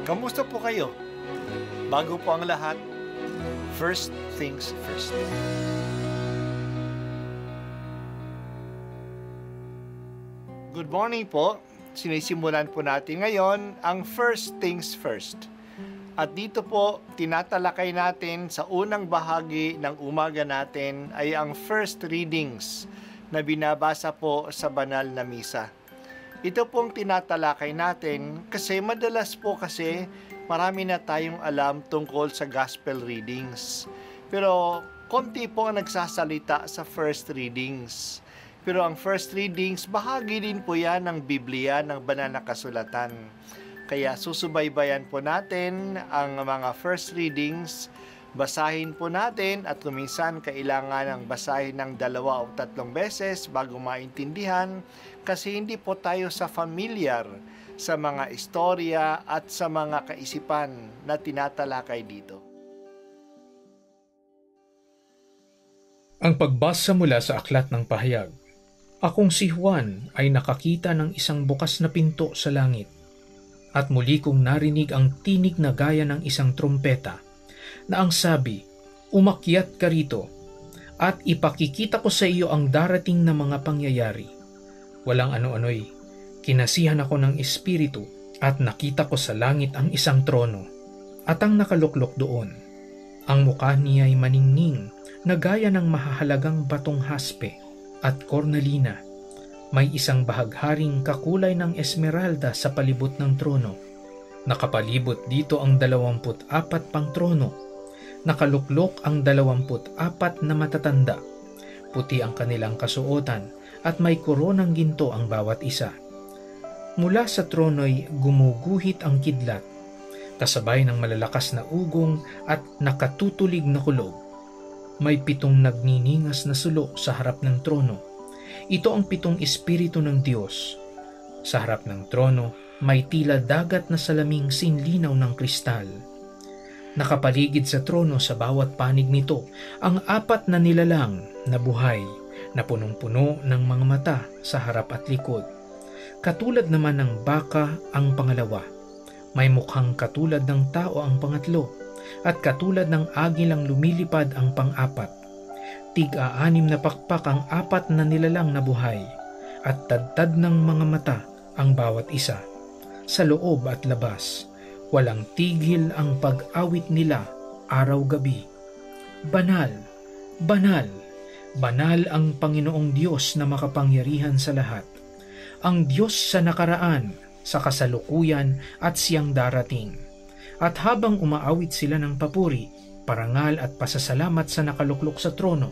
Kamusta po kayo? Bago po ang lahat, first things first. Good morning po. Sinisimulan po natin ngayon ang first things first. At dito po, tinatalakay natin sa unang bahagi ng umaga natin ay ang first readings na binabasa po sa banal na misa. Ito pong tinatalakay natin kasi madalas po kasi marami na tayong alam tungkol sa gospel readings. Pero konti po ang nagsasalita sa first readings. Pero ang first readings, bahagi din po yan ng Biblia, ng banal na kasulatan. Kaya susubaybayan po natin ang mga first readings, basahin po natin at kuminsan kailangan ng basahin ng 2 o 3 beses bago maintindihan kasi hindi po tayo familiar sa mga istorya at sa mga kaisipan na tinatalakay dito. Ang pagbasa mula sa Aklat ng Pahayag. Akong si Juan ay nakakita ng isang bukas na pinto sa langit, at muli kong narinig ang tinig na gaya ng isang trompeta, na ang sabi, "Umakyat ka rito, at ipakikita ko sa iyo ang darating na mga pangyayari." Walang ano-ano'y, kinasihan ako ng Espiritu, at nakita ko sa langit ang isang trono, at ang nakaluklok doon. Ang mukha niya ay maningning, na gaya ng mahahalagang batong haspe, at kornalina. May isang bahagharing kakulay ng esmeralda sa palibot ng trono. Nakapalibot dito ang 24 pang trono. Nakaluklok ang 24 na matatanda. Puti ang kanilang kasuotan at may koronang ginto ang bawat isa. Mula sa trono'y gumuguhit ang kidlat, kasabay ng malalakas na ugong at nakatutulig na kulog. May 7 nagniningas na sulo sa harap ng trono. Ito ang 7 espiritu ng Diyos. Sa harap ng trono, may tila dagat na salaming sinlinaw ng kristal. Nakapaligid sa trono sa bawat panig nito ang 4 na nilalang na buhay na punong-puno ng mga mata sa harap at likod. Katulad naman ng baka ang pangalawa. May mukhang katulad ng tao ang pangatlo, at katulad ng agilang lumilipad ang pang-4. Tig-6 na pakpak ang 4 na nilalang na buhay, at tadtad ng mga mata ang bawat isa. Sa loob at labas, walang tigil ang pag-awit nila araw-gabi. Banal, banal, banal ang Panginoong Diyos na makapangyarihan sa lahat. Ang Diyos sa nakaraan, sa kasalukuyan at siyang darating. At habang umaawit sila ng papuri, parangal at pasasalamat sa nakaluklok sa trono,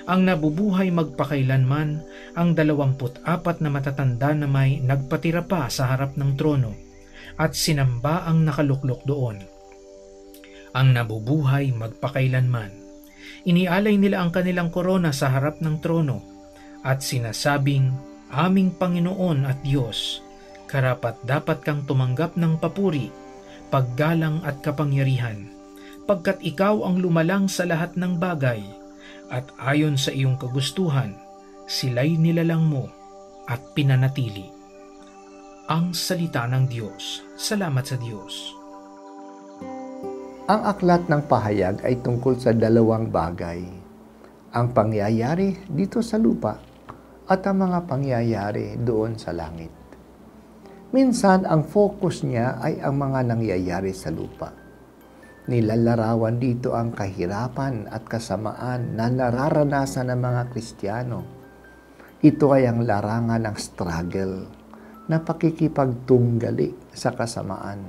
ang nabubuhay magpakailanman, ang 24 na matatanda na may nagpatira pa sa harap ng trono, at sinamba ang nakaluklok doon. Ang nabubuhay magpakailanman. Inialay nila ang kanilang korona sa harap ng trono, at sinasabing, "Aming Panginoon at Diyos, karapat-dapat kang tumanggap ng papuri, paggalang at kapangyarihan, pagkat ikaw ang lumalang sa lahat ng bagay, at ayon sa iyong kagustuhan, sila'y nilalang mo at pinanatili." Ang salita ng Diyos. Salamat sa Diyos. Ang Aklat ng Pahayag ay tungkol sa 2 bagay. Ang pangyayari dito sa lupa at ang mga pangyayari doon sa langit. Minsan, ang focus niya ay ang mga nangyayari sa lupa. Nilalarawan dito ang kahirapan at kasamaan na nararanasan ng mga Kristiyano. Ito ay ang larangan ng struggle na pakikipagtunggali sa kasamaan.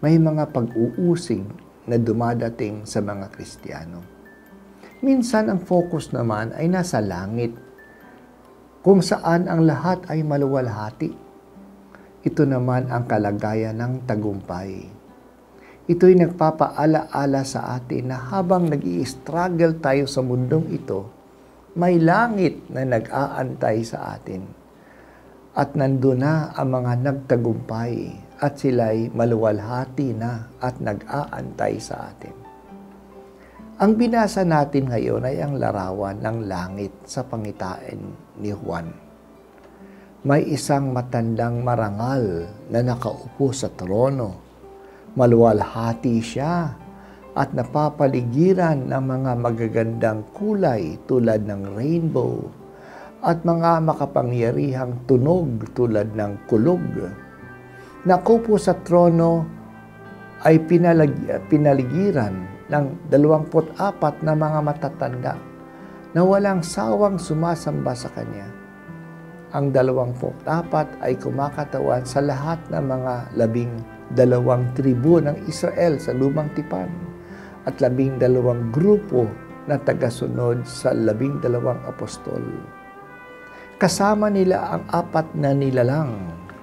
May mga pag-uusig na dumadating sa mga Kristiyano. Minsan, ang focus naman ay nasa langit, kung saan ang lahat ay maluwalhati. Ito naman ang kalagayan ng tagumpay. Ito'y nagpapaala-ala sa atin na habang nag-i-struggle tayo sa mundong ito, may langit na nag-aantay sa atin. At nandun na ang mga nagtagumpay at sila'y maluwalhati na at nag-aantay sa atin. Ang binasa natin ngayon ay ang larawan ng langit sa pangitain ni Juan. May isang matandang marangal na nakaupo sa trono. Maluwalhati siya at napapaligiran ng mga magagandang kulay tulad ng rainbow at mga makapangyarihang tunog tulad ng kulog. Nakupo sa trono ay pinaligiran ng 24 na mga matatanda na walang sawang sumasamba sa kanya. Ang 24 ay kumakatawan sa lahat ng mga 12 tribu ng Israel sa lumang tipan at 12 grupo na tagasunod sa 12 apostol. Kasama nila ang 4 na nilalang,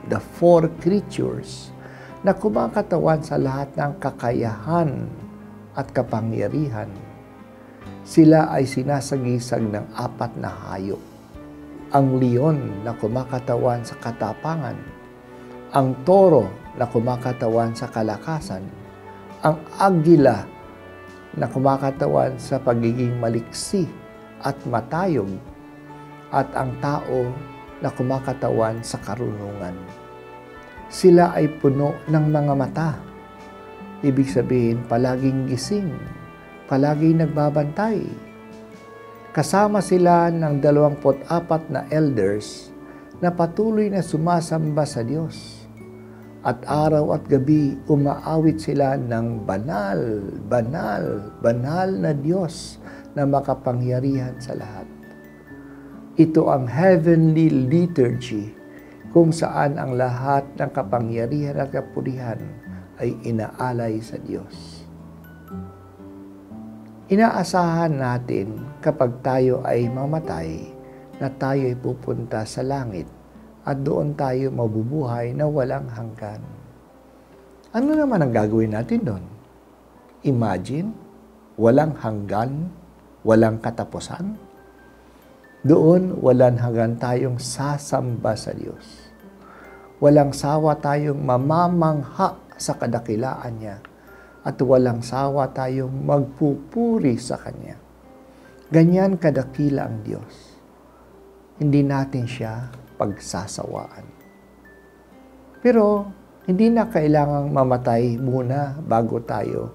the 4 creatures, na kumakatawan sa lahat ng kakayahan at kapangyarihan. Sila ay sinasagisag ng 4 na hayop. Ang leon na kumakatawan sa katapangan, ang toro na kumakatawan sa kalakasan, ang agila na kumakatawan sa pagiging maliksi at matayog, at ang tao na kumakatawan sa karunungan. Sila ay puno ng mga mata. Ibig sabihin, palaging gising, palaging nagbabantay. Kasama sila ng 24 na elders na patuloy na sumasamba sa Diyos. At araw at gabi umaawit sila ng banal, banal, banal na Diyos na makapangyarihan sa lahat. Ito ang heavenly liturgy kung saan ang lahat ng kapangyarihan at kapurihan ay inaalay sa Diyos. Inaasahan natin kapag tayo ay mamatay na tayo ay pupunta sa langit at doon tayo mabubuhay na walang hanggan. Ano naman ang gagawin natin doon? Imagine, walang hanggan, walang katapusan. Doon, walang hanggan tayong sasamba sa Diyos. Walang sawa tayong mamamangha sa kadakilaan niya at walang sawa tayong magpupuri sa Kanya. Ganyan kadakila ang Diyos. Hindi natin siya pagsasawaan. Pero, hindi na kailangang mamatay muna bago tayo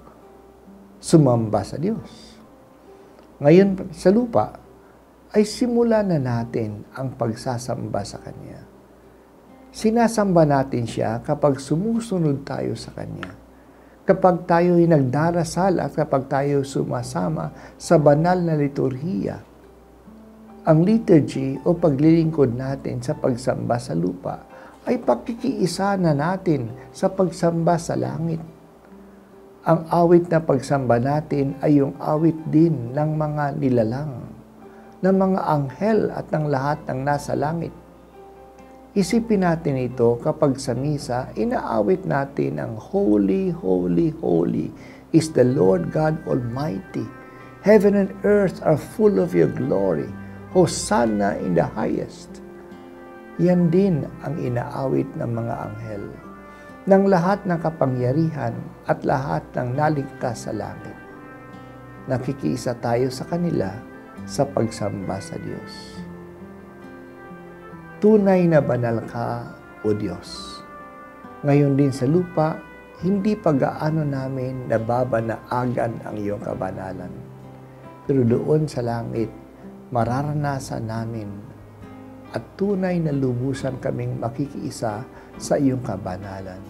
sumamba sa Diyos. Ngayon, sa lupa, ay simulan na natin ang pagsasamba sa Kanya. Sinasamba natin siya kapag sumusunod tayo sa Kanya. Kapag tayo ay nagdarasal at kapag tayo sumasama sa banal na liturhiya. Ang liturgy o paglilingkod natin sa pagsamba sa lupa ay pagkikiisa na natin sa pagsamba sa langit. Ang awit na pagsamba natin ay yung awit din ng mga nilalang, ng mga anghel at ng lahat ng nasa langit. Isipin natin ito kapag sa misa, inaawit natin ang Holy, Holy, Holy is the Lord God Almighty. Heaven and earth are full of your glory. Hosanna in the highest. Yan din ang inaawit ng mga anghel, ng lahat ng kapangyarihan at lahat ng naligtas sa langit. Nakikiisa tayo sa kanila sa pagsamba sa Diyos. Tunay na banal ka, O Diyos. Ngayon din sa lupa, hindi pa gaano namin nababanaagan ang iyong kabanalan. Pero doon sa langit, mararanasan namin at tunay na lubusan kaming makikiisa sa iyong kabanalan.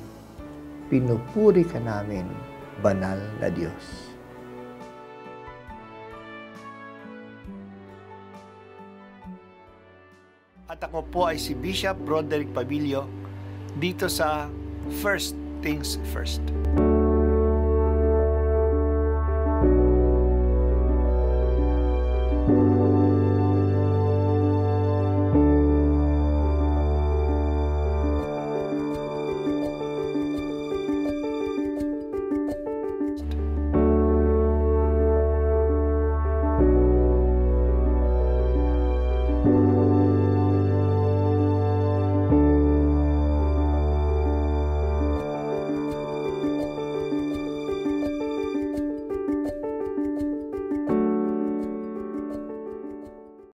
Pinupuri ka namin, banal na Diyos. At ako po ay si Bishop Broderick Pabilio dito sa First Things First.